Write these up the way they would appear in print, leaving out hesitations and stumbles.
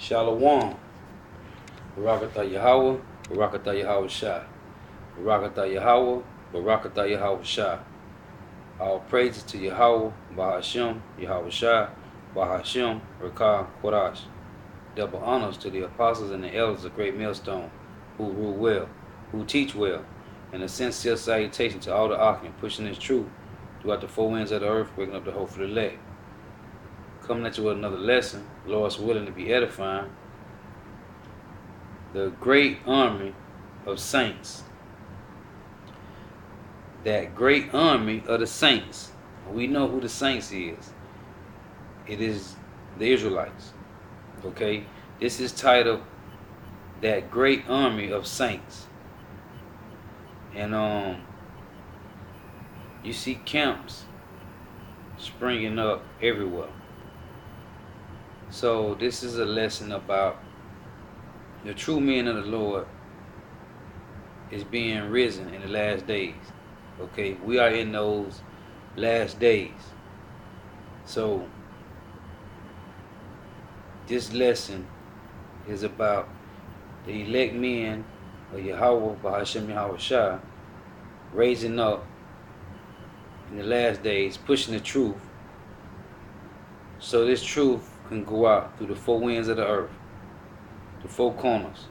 Shalom. Barakatah Yahawah, Barakatah Yahawashai. Barakatah Yahawah, Barakatah Yahawashai. All praises to Yahawah, Bahashem, Yahawashai, Bahashem, Rakah, Kodash. Double honors to the apostles and the elders of Great Millstone, who rule well, who teach well, and a sincere salutation to all the Akim, pushing this truth throughout the four winds of the earth, waking up the hope for the elect. Coming at you with another lesson, Lord's willing to be edifying. The great army of saints. That great army of the saints. We know who the saints is. It is the Israelites. Okay? This is titled That Great Army of Saints. And you see camps springing up everywhere. So this is a lesson about the true men of the Lord is being risen in the last days. Okay, we are in those last days. So this lesson is about the elect men of Yahawah, Bahashem Yahawashai, raising up in the last days, pushing the truth, so this truth can go out through the four winds of the earth, the four corners,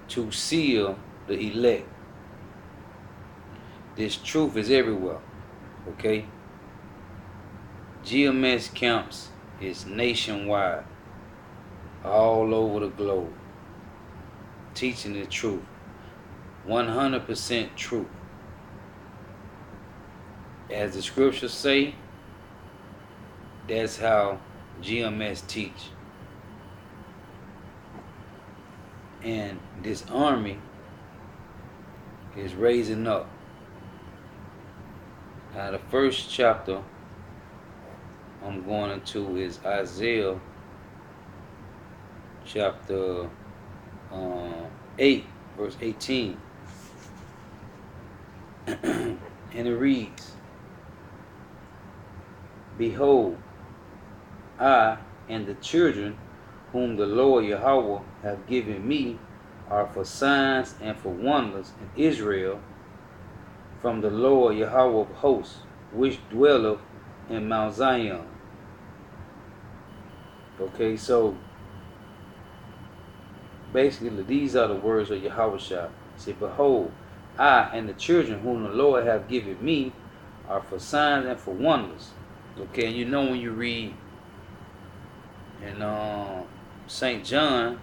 to seal the elect. This truth is everywhere, okay? GMS camps is nationwide, all over the globe, teaching the truth, 100% truth. As the scriptures say, that's how GMS teach. And this army is raising up. Now the first chapter I'm going into is Isaiah chapter 8 verse 18. And it reads, Behold, I and the children whom the Lord Yahawah hath given me are for signs and for wonders in Israel from the Lord Yahawah of hosts, which dwelleth in Mount Zion. Okay, so basically these are the words of Yahawashai. He said, Behold, I and the children whom the Lord hath given me are for signs and for wonders. Okay, and you know when you read in St. John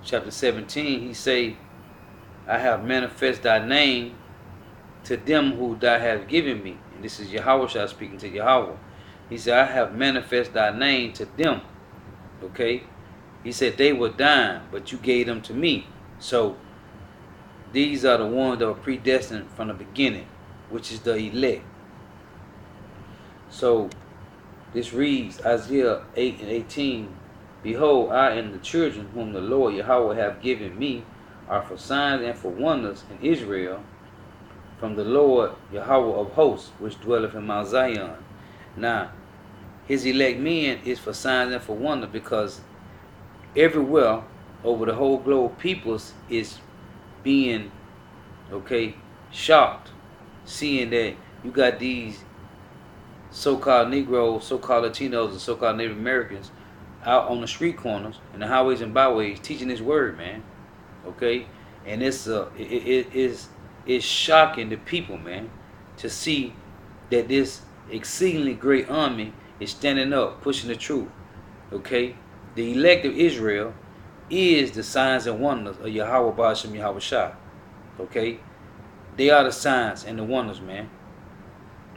chapter 17, he say, I have manifest thy name to them who thou hast given me. And this is Yahawashai speaking to Yahawah. He said, I have manifest thy name to them. Okay? He said, they were dying, but you gave them to me. So these are the ones that were predestined from the beginning, which is the elect. So this reads, Isaiah 8 and 18, Behold, I and the children whom the Lord Yahawah hath given me are for signs and for wonders in Israel from the Lord Yahawah of hosts, which dwelleth in Mount Zion. Now, his elect men is for signs and for wonders, because everywhere over the whole globe, peoples is being, okay, shocked, seeing that you got these so-called Negroes, so-called Latinos, and so-called Native Americans out on the street corners and the highways and byways teaching this word, man. Okay, and it's shocking the people, man, to see that this exceedingly great army is standing up, pushing the truth. Okay, the elect of Israel is the signs and wonders of Yahawah Bahashem Yahawashai. Okay, they are the signs and the wonders, man,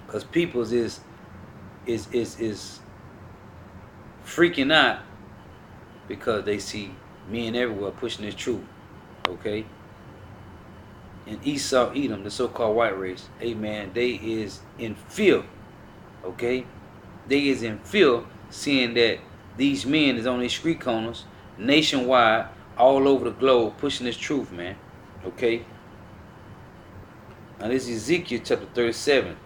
because peoples is freaking out because they see men everywhere pushing this truth. Okay, and ESAU, Edom, the so-called white race, amen, they is in fear. Okay, they is in fear, seeing that these men is on these street corners nationwide, all over the globe, pushing this truth, man. Okay, now this is Ezekiel chapter 37.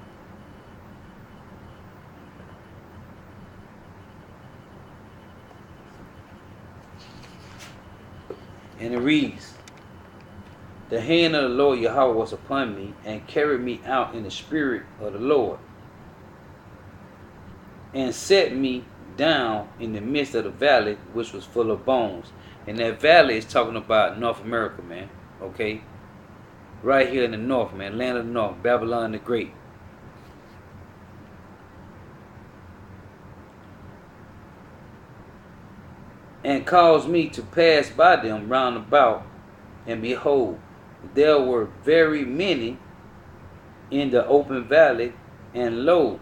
And it reads, the hand of the Lord Yahweh was upon me, and carried me out in the spirit of the Lord, and set me down in the midst of the valley, which was full of bones. And that valley is talking about North America, man. Okay? Right here in the north, man. Land of the north. Babylon the Great. And caused me to pass by them round about, and behold, there were very many in the open valley, and lo,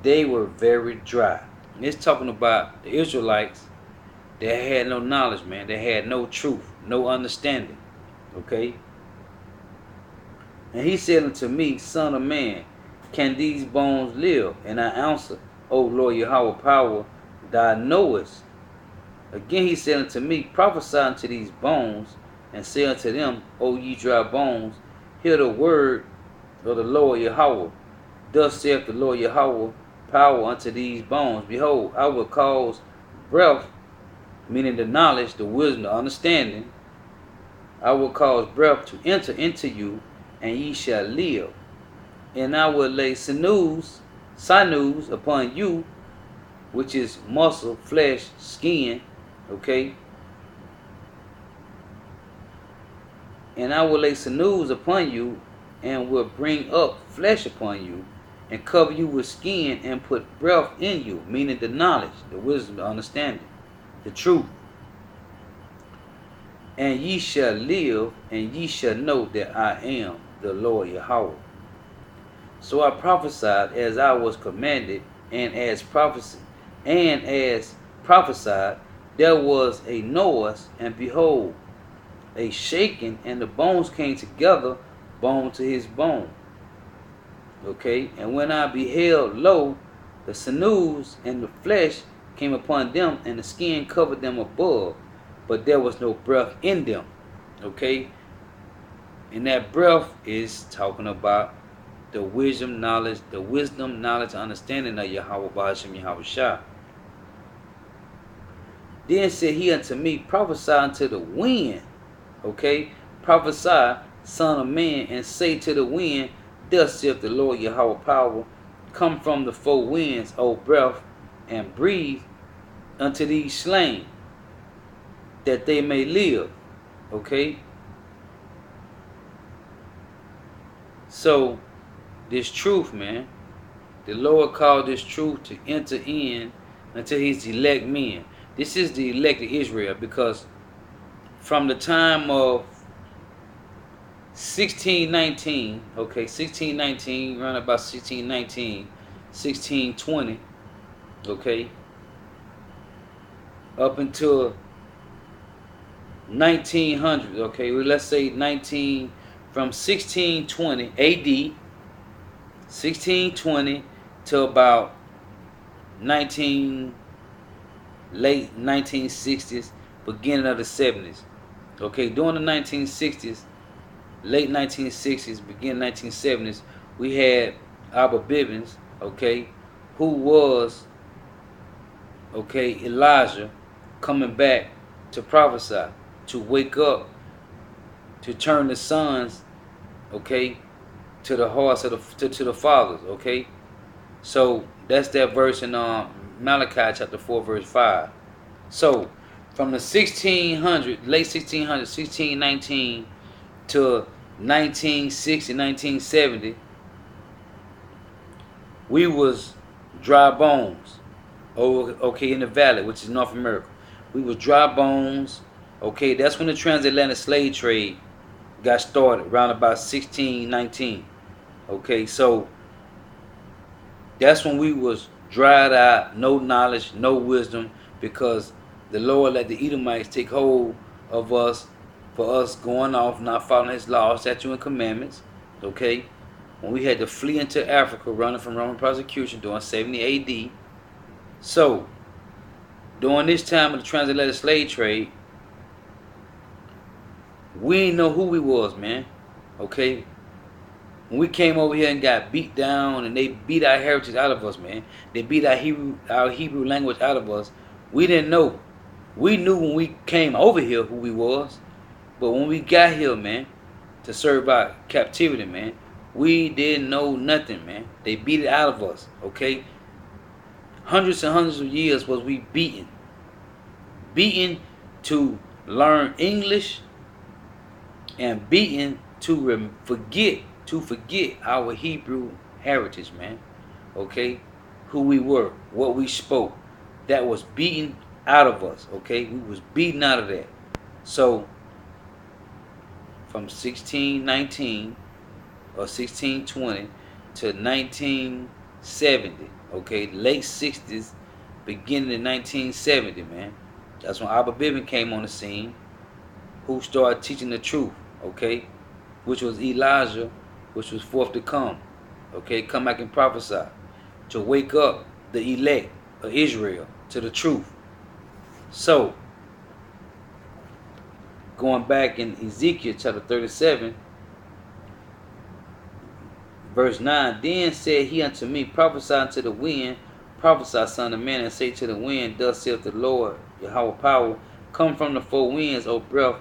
they were very dry. And it's talking about the Israelites that had no knowledge, man. They had no truth, no understanding. Okay? And he said unto me, Son of man, can these bones live? And I answered, O Lord Yahweh power, thou knowest. Again he said unto me, prophesy unto these bones, and say unto them, O ye dry bones, hear the word of the Lord Yahweh. Thus saith the Lord Yahweh, power unto these bones. Behold, I will cause breath, meaning the knowledge, the wisdom, the understanding. I will cause breath to enter into you, and ye shall live. And I will lay sinews upon you, which is muscle, flesh, skin. Okay? And I will lay sinews upon you, and will bring up flesh upon you, and cover you with skin, and put breath in you, meaning the knowledge, the wisdom, the understanding, the truth. And ye shall live, and ye shall know that I am the Lord Yahweh. So I prophesied as I was commanded, and as prophesied, there was a noise, and behold, a shaking, and the bones came together, bone to his bone. Okay, and when I beheld, lo, the sinews and the flesh came upon them, and the skin covered them above, but there was no breath in them. Okay, and that breath is talking about the wisdom, knowledge, understanding of Yahawah Bahasham Yahawashai. Then said he unto me, prophesy unto the wind. Okay, prophesy, son of man, and say to the wind, thus saith the Lord Yahweh power, come from the four winds, O breath, and breathe unto these slain, that they may live. Okay, so this truth, man, the Lord called this truth to enter in unto his elect men. This is the elect of Israel, because from the time of 1619, okay, 1619, around about 1619, 1620, okay, up until 1900, okay, well, let's say from 1620 AD, 1620 to about late 1960s, beginning of the 70s. Okay, during the 1960s, late 1960s, beginning 1970s, we had Abba Bibbins, okay, who was, okay, Elijah, coming back to prophesy, to wake up, to turn the sons, okay, to the hearts of to the fathers, okay. So that's that verse in Malachi chapter 4 verse 5. So from the 1600, late 1600, 1619 to 1960, 1970, we was dry bones, okay, in the valley, which is North America. We was dry bones, okay. That's when the transatlantic slave trade got started, around about 1619, okay. So that's when we was dried out, no knowledge, no wisdom, because the Lord let the Edomites take hold of us, for us going off, not following his laws, statutes, and commandments, okay. When we had to flee into Africa, running from Roman persecution during 70 AD. So during this time of the transatlantic slave trade, we didn't know who we was, man, okay. When we came over here and got beat down, and they beat our heritage out of us, man, they beat our Hebrew language out of us, we didn't know We knew when we came over here who we was, but when we got here, man, to serve our captivity, man, we didn't know nothing, man. They beat it out of us, okay? Hundreds and hundreds of years was we beaten to learn English, and beaten to forget our Hebrew heritage, man. Okay, who we were, what we spoke. That was beaten out of us. Okay, we was beaten out of that. So from 1619 or 1620 to 1970, okay, late 60s, beginning in 1970, man. That's when Abba Bivin came on the scene, who started teaching the truth, okay, which was Elijah, which was forth to come, okay, come back and prophesy, to wake up the elect of Israel to the truth. So, going back in Ezekiel chapter 37, verse 9, then said he unto me, prophesy unto the wind, prophesy, son of man, and say to the wind, thus saith the Lord, Yahawah power, come from the four winds, O breath,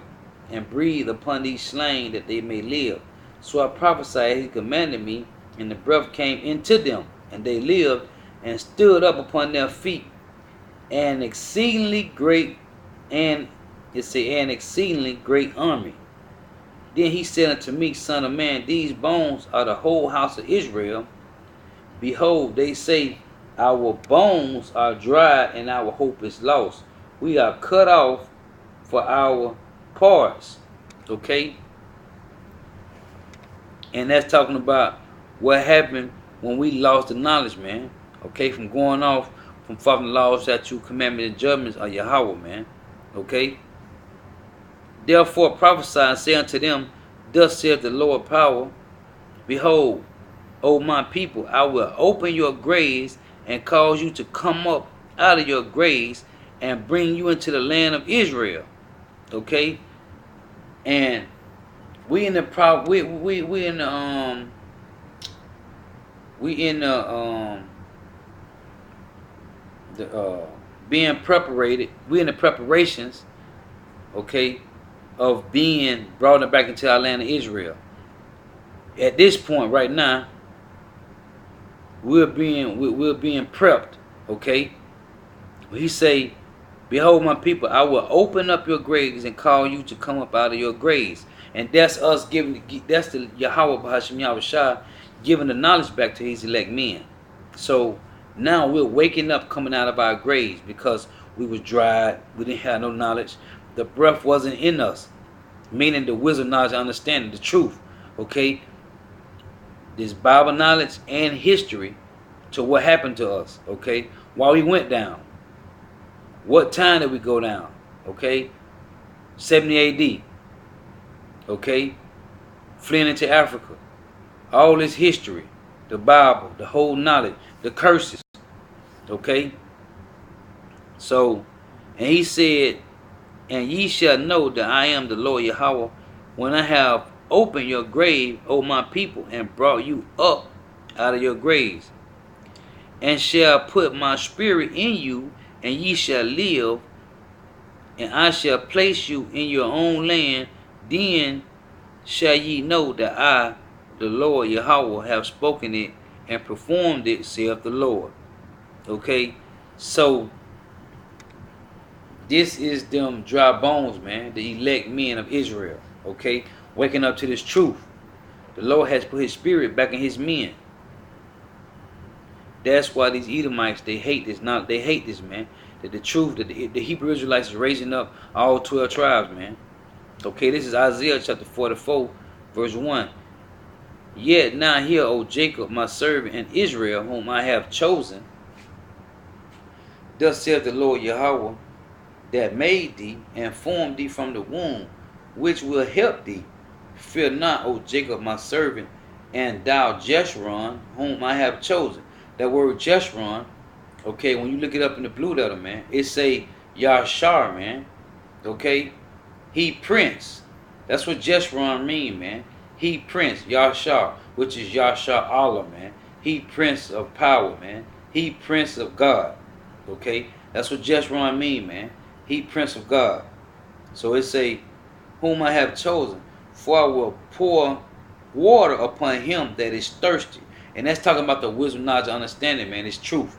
and breathe upon these slain that they may live. So I prophesied, he commanded me, and the breath came into them, and they lived, and stood up upon their feet, an exceedingly great, and an exceedingly great army. Then he said unto me, son of man, these bones are the whole house of Israel. Behold, they say, our bones are dry, and our hope is lost. We are cut off for our parts. Okay? And that's talking about what happened when we lost the knowledge, man. Okay? From going off, from following the laws, statutes, commandments, and judgments of Yahawah, man. Okay? Therefore prophesy and say unto them, thus saith the Lord power, behold, O my people, I will open your graves and cause you to come up out of your graves and bring you into the land of Israel. Okay? And we in the being preparated, we in the preparations, okay, of being brought back into our land of Israel. At this point right now, we're being prepped, okay? He say, behold my people, I will open up your graves and call you to come up out of your graves. And that's us giving, that's the Yahawah Bahashim Yahawashi giving the knowledge back to his elect men. So now we're waking up, coming out of our graves, because we was dried, we didn't have no knowledge. The breath wasn't in us, meaning the wisdom, knowledge, understanding, the truth, okay? This Bible knowledge and history to what happened to us, okay? While we went down. What time did we go down? Okay? 70 AD. Okay? Fleeing into Africa. All this history. The Bible. The whole knowledge. The curses. Okay? So, and he said, and ye shall know that I am the Lord Yahawah, when I have opened your grave, O my people, and brought you up out of your graves, and shall put my spirit in you, and ye shall live, and I shall place you in your own land. Then shall ye know that I, the Lord Yahawah, have spoken it and performed it, saith the Lord. Okay? So, this is them dry bones, man, the elect men of Israel. Okay? Waking up to this truth. The Lord has put his spirit back in his men. That's why these Edomites, they hate this. They hate this, man. That the truth, that the Hebrew Israelites is raising up all 12 tribes, man. Okay, this is Isaiah chapter 44, verse 1. Yet now hear, O Jacob, my servant, and Israel, whom I have chosen. Thus saith the Lord Yahawah, that made thee and formed thee from the womb, which will help thee. Fear not, O Jacob, my servant, and thou Jeshurun, whom I have chosen. That word Jeshurun, okay, when you look it up in the blue letter, man, it say Yashar, man. Okay? He prince. That's what Jeshurun mean, man. He prince, Yashar, which is Yashar Allah, man. He prince of power, man. He prince of God. Okay? That's what Jeshurun mean, man. He Prince of God. So it say, whom I have chosen, for I will pour water upon him that is thirsty. And that's talking about the wisdom, knowledge, and understanding, man. It's truth.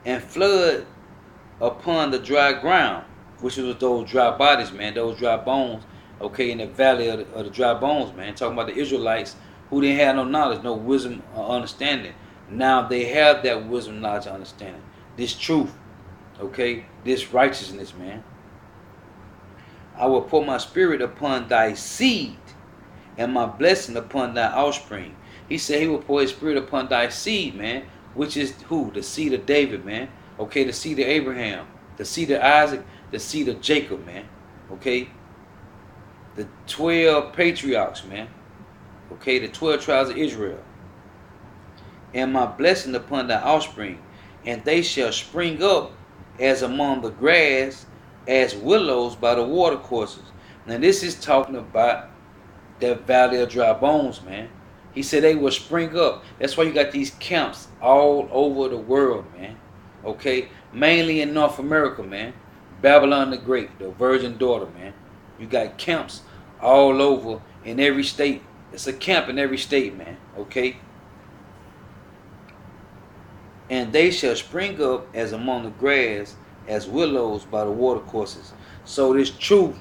And flood upon the dry ground, which was those dry bodies, man, those dry bones, okay, in the valley of the dry bones, man. Talking about the Israelites who didn't have no knowledge, no wisdom or understanding. Now they have that wisdom, knowledge, and understanding. This truth, okay, this righteousness, man. I will pour my spirit upon thy seed and my blessing upon thy offspring. He said he will pour his spirit upon thy seed, man, which is who? The seed of David, man. Okay, the seed of Abraham, the seed of Isaac, the seed of Jacob, man. Okay, the 12 patriarchs, man. Okay, the 12 tribes of Israel. And my blessing upon thy offspring, and they shall spring up as among the grass, as willows by the watercourses. Now this is talking about that valley of dry bones, man. He said they will spring up. That's why you got these camps all over the world, man. Okay, mainly in North America, man. Babylon the Great, the virgin daughter, man. You got camps all over in every state. It's a camp in every state, man. Okay. And they shall spring up as among the grass, as willows by the watercourses. So this truth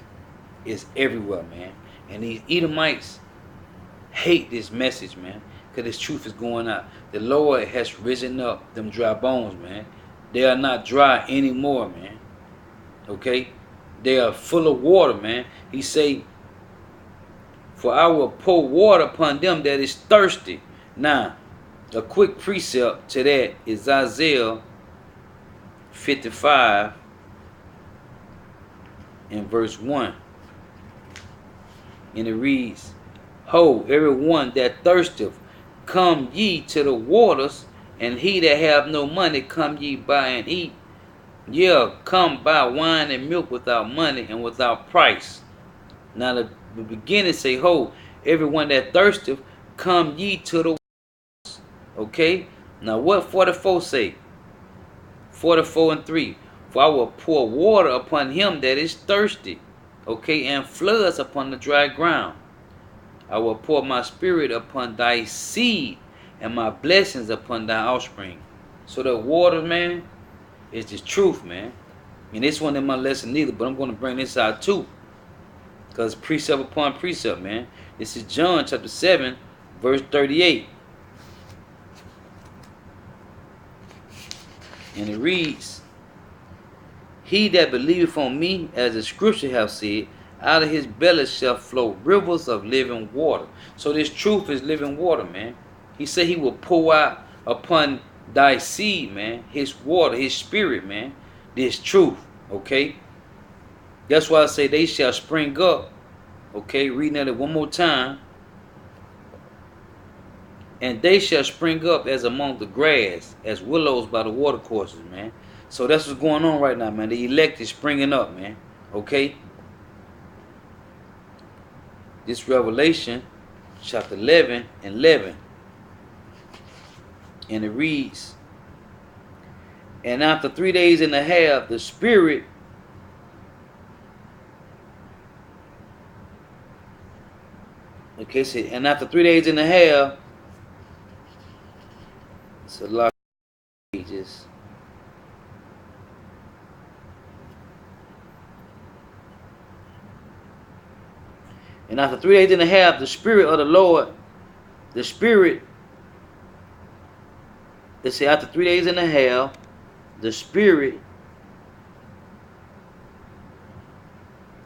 is everywhere, man. And these Edomites hate this message, man, because this truth is going out. The Lord has risen up them dry bones, man. They are not dry anymore, man. Okay? They are full of water, man. He say, for I will pour water upon them that is thirsty. Now, a quick precept to that is Isaiah 55 in verse 1. And it reads, ho, everyone that thirsteth, come ye to the waters, and he that have no money, come ye buy and eat. Yeah, come buy wine and milk without money and without price. Now the beginning say, ho, everyone that thirsteth, come ye to the waters. Okay? Now what 44 say? 44 and 3. For I will pour water upon him that is thirsty. Okay? And floods upon the dry ground. I will pour my spirit upon thy seed and my blessings upon thy offspring. So the water, man, is the truth, man. And this one in my lesson neither, but I'm going to bring this out too. Because precept upon precept, man. This is John chapter 7, verse 38. And it reads, he that believeth on me, as the scripture have said, out of his belly shall flow rivers of living water. So this truth is living water, man. He said he will pour out upon thy seed, man, his water, his spirit, man. This truth, okay? That's why I say they shall spring up. Okay, reading it one more time. And they shall spring up as among the grass, as willows by the watercourses, man. So that's what's going on right now, man. The elect is springing up, man. Okay? This Revelation, chapter 11 and 11. And it reads, and after 3 days and a half, the Spirit so, and after 3 days and a half, it's a lot of pages. And after 3 days and a half, the Spirit of the Lord, the Spirit, they say after 3 days and a half, the Spirit,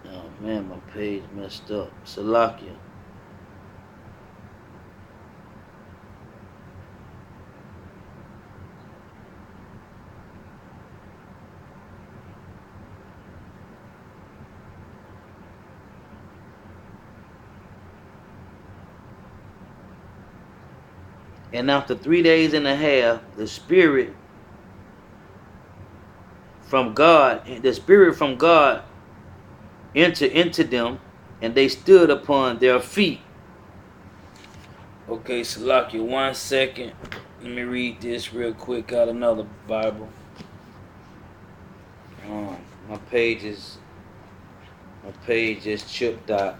oh man, my page messed up, Salakia. And after 3 days and a half, the Spirit from God entered into them, and they stood upon their feet. Okay, Salakia, 1 second. Let me read this real quick out of another Bible. My page is chipped out.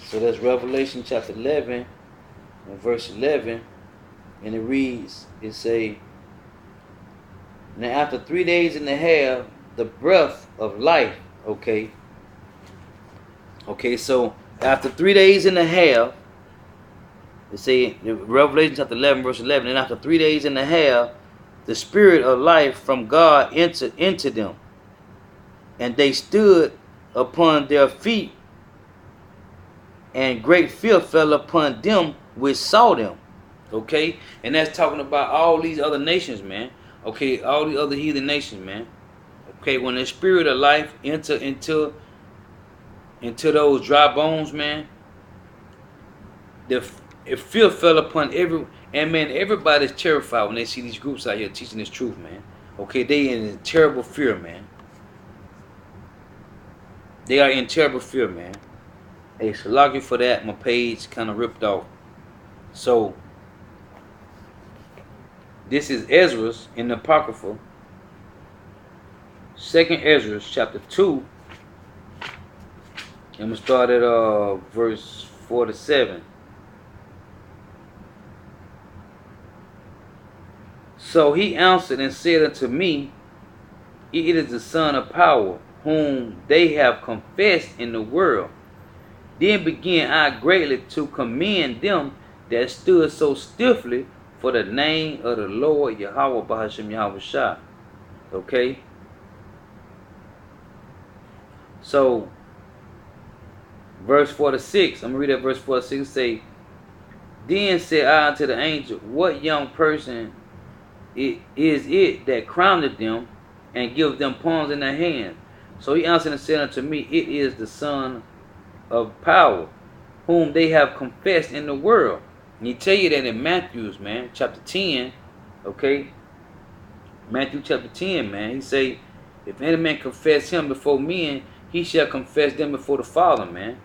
So that's Revelation chapter 11 and verse 11, and it reads, it say, now after 3 days and a half, the breath of life. Okay, so after 3 days and a half, it say in Revelation chapter 11 verse 11, and after 3 days and a half, the spirit of life from God entered into them, and they stood upon their feet, and great fear fell upon them which saw them. Okay, and that's talking about all these other nations, man. Okay, all the other heathen nations, man. Okay, when the spirit of life enter into those dry bones, man, fear fell upon and man, everybody's terrified when they see these groups out here teaching this truth, man. Okay, they in terrible fear, man. They are in terrible fear, man. Hey, so log you for that. My page kind of ripped off. So this is Ezra's in the Apocrypha. 2nd Ezra chapter 2. I'm going to start at verse 47. So he answered and said unto me, it is the Son of Power, whom they have confessed in the world. Then began I greatly to commend them that stood so stiffly for the name of the Lord YAHAWAH YAHAWASHI. Okay? So, verse 46, I'm going to read that verse 46, say, then said I unto the angel, what young person is it that crowned them and give them palms in their hand? So he answered and said unto me, it is the Son of Power, whom they have confessed in the world. And he tell you that in Matthew's, man, chapter 10, okay? Matthew chapter 10, man, he say, if any man confess him before men, he shall confess them before the Father, man.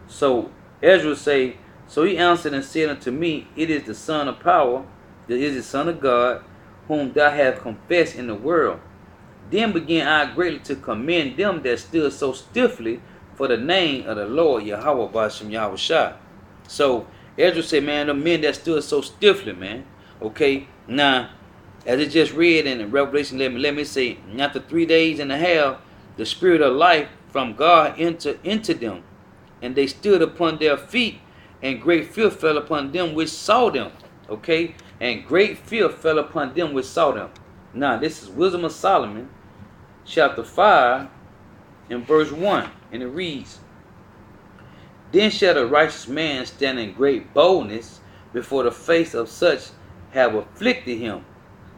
So Ezra say, so he answered and said unto me, it is the Son of Power, that is the Son of God, whom thou hast confessed in the world. Then began I greatly to commend them that stood so stiffly for the name of the Lord YAHAWAH YAHAWASHI. So Ezra said, man, the men that stood so stiffly, man. Okay, now as it just read in Revelation 11, let me say, after 3 days and a half, the spirit of life from God entered into them, and they stood upon their feet, and great fear fell upon them which saw them. Okay, and great fear fell upon them which saw them. Now this is Wisdom of Solomon, chapter 5, and verse 1, and it reads, then shall the righteous man stand in great boldness before the face of such have afflicted him,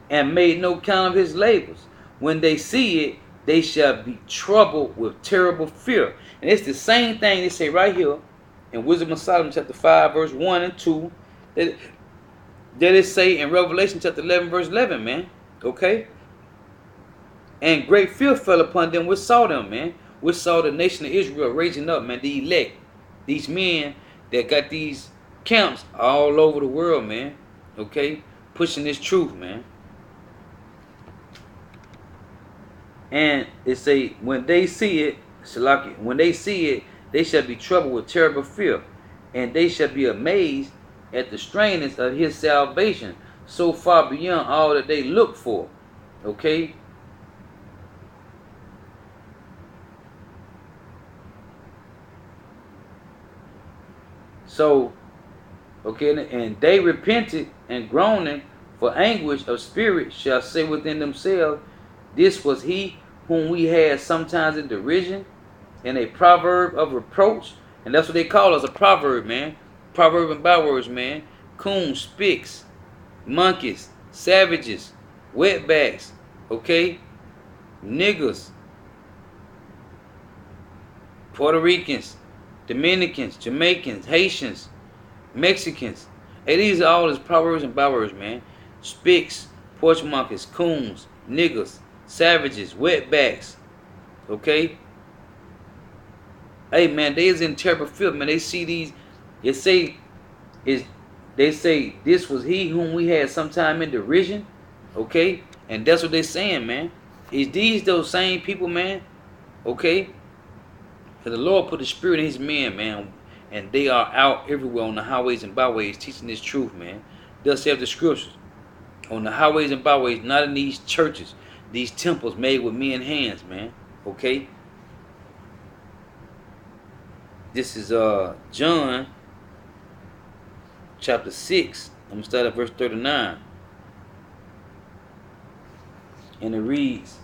and made no count of his labors. When they see it, they shall be troubled with terrible fear. And it's the same thing they say right here in Wisdom of Solomon chapter 5 verse 1 and 2 that it say in Revelation chapter 11 verse 11, man. Okay? And great fear fell upon them which saw them, man. Which saw the nation of Israel raising up, man. The elect. These men that got these camps all over the world, man. Okay? Pushing this truth, man. And it say, when they see it, when they see it, they shall be troubled with terrible fear, and they shall be amazed at the strangeness of his salvation, so far beyond all that they look for. Okay? So, okay, and they repented and groaning for anguish of spirit shall say within themselves, this was he whom we had sometimes in derision, and a proverb of reproach. And that's what they call us, a proverb, man. Proverb and bywords, man. Coons, spics, monkeys, savages, wetbacks, okay? Niggers, Puerto Ricans, Dominicans, Jamaicans, Haitians, Mexicans. Hey, these are all his proverbs and bywords, man. Spics, porch monkeys, coons, niggers, savages, wetbacks, okay? Hey, man, they is in terrible fear, man. They see these, they They say this was he whom we had sometime in derision. Okay? And that's what they're saying, man. Is these those same people, man? Okay? Because the Lord put the spirit in his men, man. And they are out everywhere on the highways and byways teaching this truth, man. Thus have the scriptures. On the highways and byways, not in these churches, these temples made with men's hands, man. Okay? This is John chapter 6. I'm going to start at verse 39. And it reads,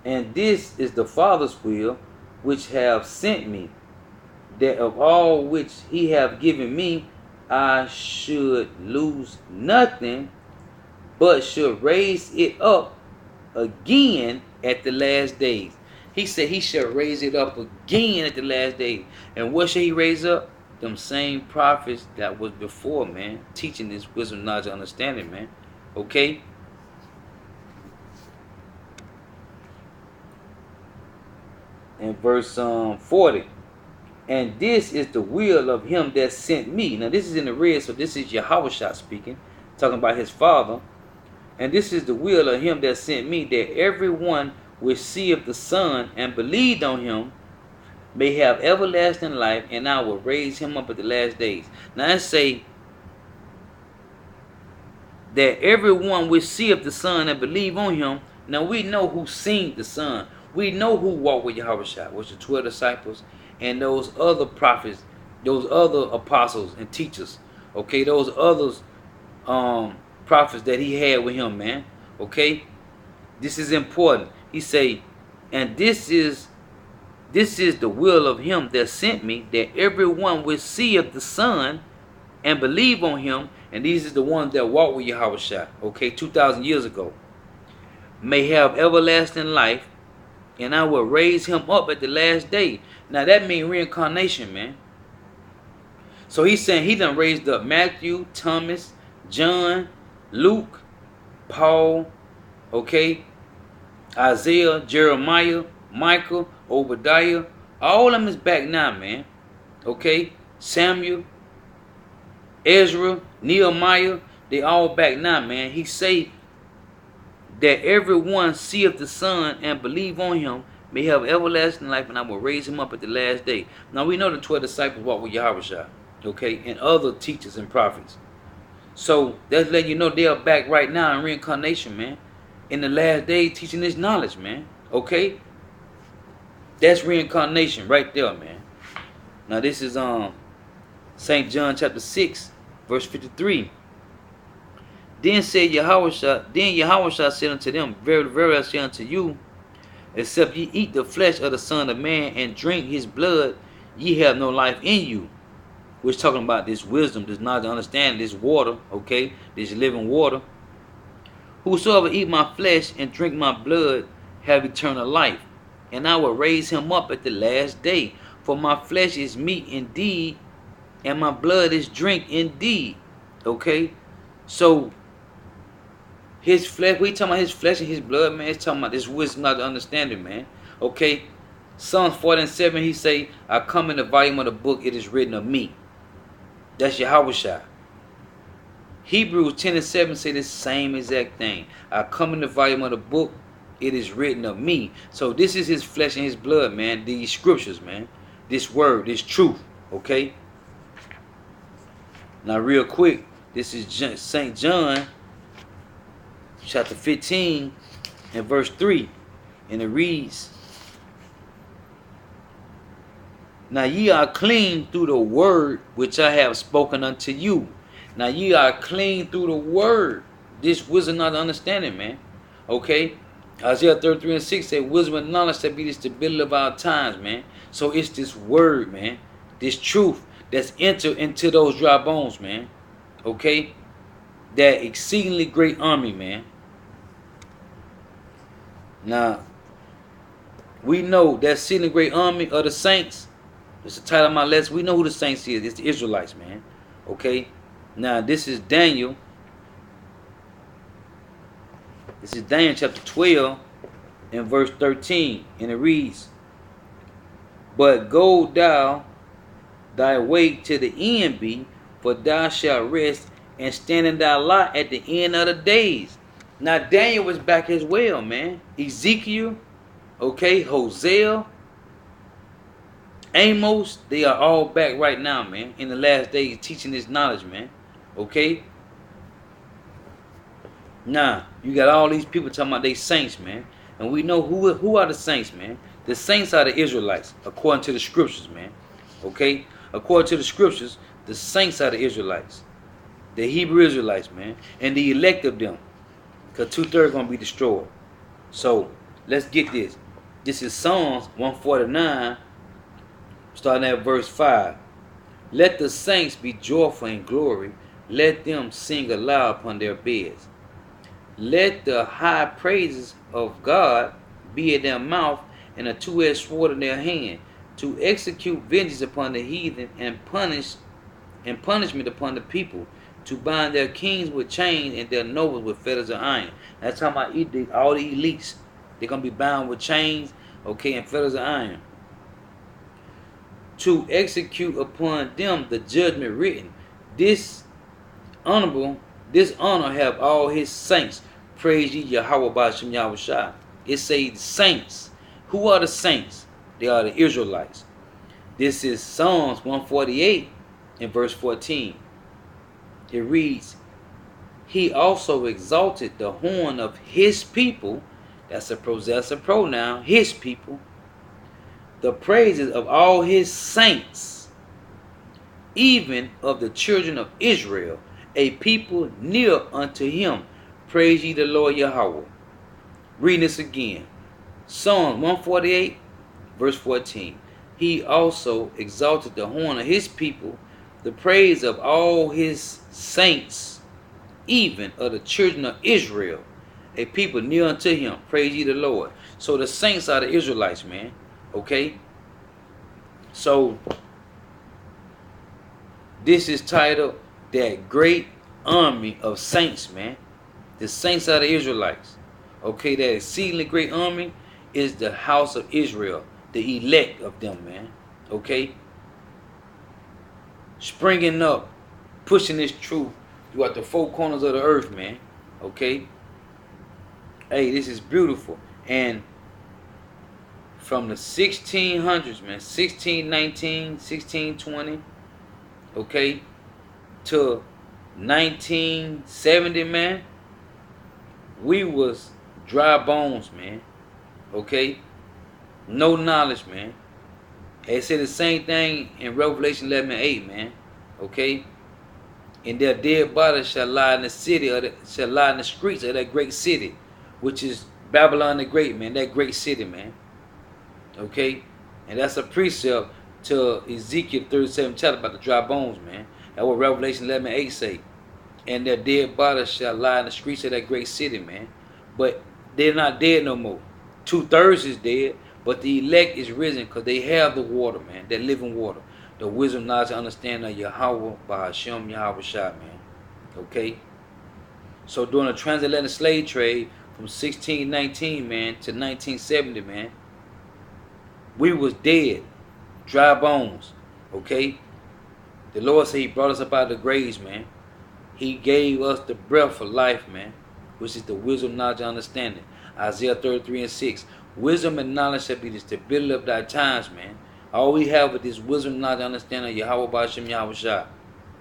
and this is the Father's will, which have sent me, that of all which he have given me, I should lose nothing, but should raise it up again at the last days. He said he shall raise it up again at the last days. And what shall he raise up? Them same prophets that was before, man, teaching this wisdom, knowledge, and understanding, man. Okay? In verse 40. And this is the will of him that sent me. Now this is in the red, so this is YAHAWASHI speaking, talking about his Father. And this is the will of him that sent me, that everyone which seeth the Son and believed on him may have everlasting life, and I will raise him up at the last days. Now I say that everyone which seeth the Son and believe on him. Now we know who seen the Son. We know who walked with YAHAWASHI, which the 12 disciples and those other prophets, those other apostles and teachers. Okay, those others prophets that he had with him, man. Okay, this is important. He say, and this is the will of him that sent me, that everyone which seeth the Son and believe on him, and these is the ones that walked with YAHAWASHI, okay, 2,000 years ago, may have everlasting life, and I will raise him up at the last day. Now that means reincarnation, man. So he's saying he done raised up Matthew, Thomas, John, Luke, Paul, okay, Isaiah, Jeremiah, Michael, Obadiah. All of them is back now, man. Okay, Samuel, Ezra, Nehemiah, they all back now, man. He say that everyone seeth the Son and believe on him may have everlasting life, and I will raise him up at the last day. Now we know the 12 disciples walked with YAHAWASHI, okay, and other teachers and prophets. So that's letting you know they are back right now in reincarnation, man. In the last days teaching this knowledge, man. Okay? That's reincarnation right there, man. Now this is St. John chapter 6, verse 53. Then said Yahawashi said unto them, verily, verily I say unto you, except ye eat the flesh of the Son of Man and drink his blood, ye have no life in you. We're talking about this wisdom, this knowledge, understanding, this water, okay, this living water. Whosoever eat my flesh and drink my blood have eternal life, and I will raise him up at the last day. For my flesh is meat indeed, and my blood is drink indeed. Okay, so his flesh, we talking about his flesh and his blood, man. It's talking about this wisdom, not the understanding, man. Okay, Psalms 47, he say, I come in the volume of the book, it is written of me. That's YAHAWASHI. Hebrews 10 and 7 say the same exact thing. I come in the volume of the book, it is written of me. So this is his flesh and his blood, man. These scriptures, man. This word, this truth, okay? Now real quick, this is St. John chapter 15 and verse 3. And it reads, now ye are clean through the word which I have spoken unto you. Now ye are clean through the word. This wisdom, not understanding, man. Okay? Isaiah 33 and 6 say, wisdom and knowledge shall be the stability of our times, man. So it's this word, man. This truth that's entered into those dry bones, man. Okay? That exceedingly great army, man. Now, we know that exceedingly great army of the saints. It's the title of my lesson. We know who the saints is. It's the Israelites, man. Okay? Now, this is Daniel. This is Daniel chapter 12 and verse 13. And it reads, but go thou thy way to the end be, for thou shalt rest and stand in thy lot at the end of the days. Now Daniel was back as well, man. Ezekiel, okay, Hosea, Amos, they are all back right now, man, in the last days teaching this knowledge, man. Okay? Now, you got all these people talking about they saints, man. And we know who are the saints, man. The saints are the Israelites, according to the scriptures, man. Okay? According to the scriptures, the saints are the Israelites. The Hebrew Israelites, man. And the elect of them. Because 2/3 going to be destroyed. So, let's get this. This is Psalms 149, starting at verse 5. Let the saints be joyful in glory. Let them sing aloud upon their beds. Let the high praises of God be in their mouth and a two-edged sword in their hand, to execute vengeance upon the heathen and punishment upon the people, to bind their kings with chains and their nobles with fetters of iron. That's talking about all the elites. They're going to be bound with chains, okay, and fetters of iron. To execute upon them the judgment written. This honor have all his saints. Praise ye Yahawah Ba'ashem Yahawashi. It says saints. Who are the saints? They are the Israelites. This is Psalms 148 in verse 14. It reads, he also exalted the horn of his people. That's a possessive pronoun. His people. The praises of all his saints, even of the children of Israel, a people near unto him. Praise ye the Lord Yahawah. Reading this again. Psalm 148, verse 14. He also exalted the horn of his people, the praise of all his saints, even of the children of Israel, a people near unto him. Praise ye the Lord. So the saints are the Israelites, man. Okay? So this is titled that great army of saints, man. The saints are the Israelites. Okay, that exceedingly great army is the house of Israel, the elect of them, man. Okay? Springing up, pushing this truth throughout the four corners of the earth, man. Okay? Hey, this is beautiful. And from the 1600s, man, 1619, 1620, okay, to 1970, man, we was dry bones, man. Okay? No knowledge, man. They said the same thing in Revelation 11:8, man. Okay? And their dead bodies shall lie in the city, shall lie in the streets of that great city, which is Babylon the Great, man. That great city, man. Okay? And that's a precept to Ezekiel 37 chapter about the dry bones, man. That's what Revelation 11:8 say. And their dead bodies shall lie in the streets of that great city, man. But they're not dead no more. 2/3 is dead, but the elect is risen because they have the water, man. That living water. The wisdom, knowledge, and understanding of Yahawah Ba'ashem Yahawashi, man. Okay? So during the transatlantic slave trade from 1619, man, to 1970, man, we was dead. Dry bones. Okay? The Lord said he brought us up out of the graves, man. He gave us the breath of life, man, which is the wisdom, knowledge, and understanding. Isaiah 33:6. Wisdom and knowledge shall be the stability of thy times, man. All we have with this wisdom, knowledge, and understanding of Yahawah Ba'ashem Yahawashi.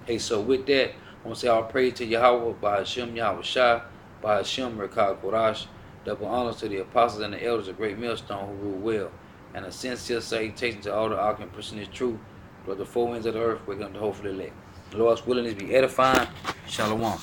Hey, so with that, I'm going to say all praise to Yahawah Ba'ashem Yahawashi, Ba'ashem Merkah Korash. Double honors to the apostles and the elders of Great Millstone who rule well. And a sincere salutation to all the arguing person is true. But the four winds of the earth, we're going to hopefully elect. The Lord's willing is be edifying. Shalom.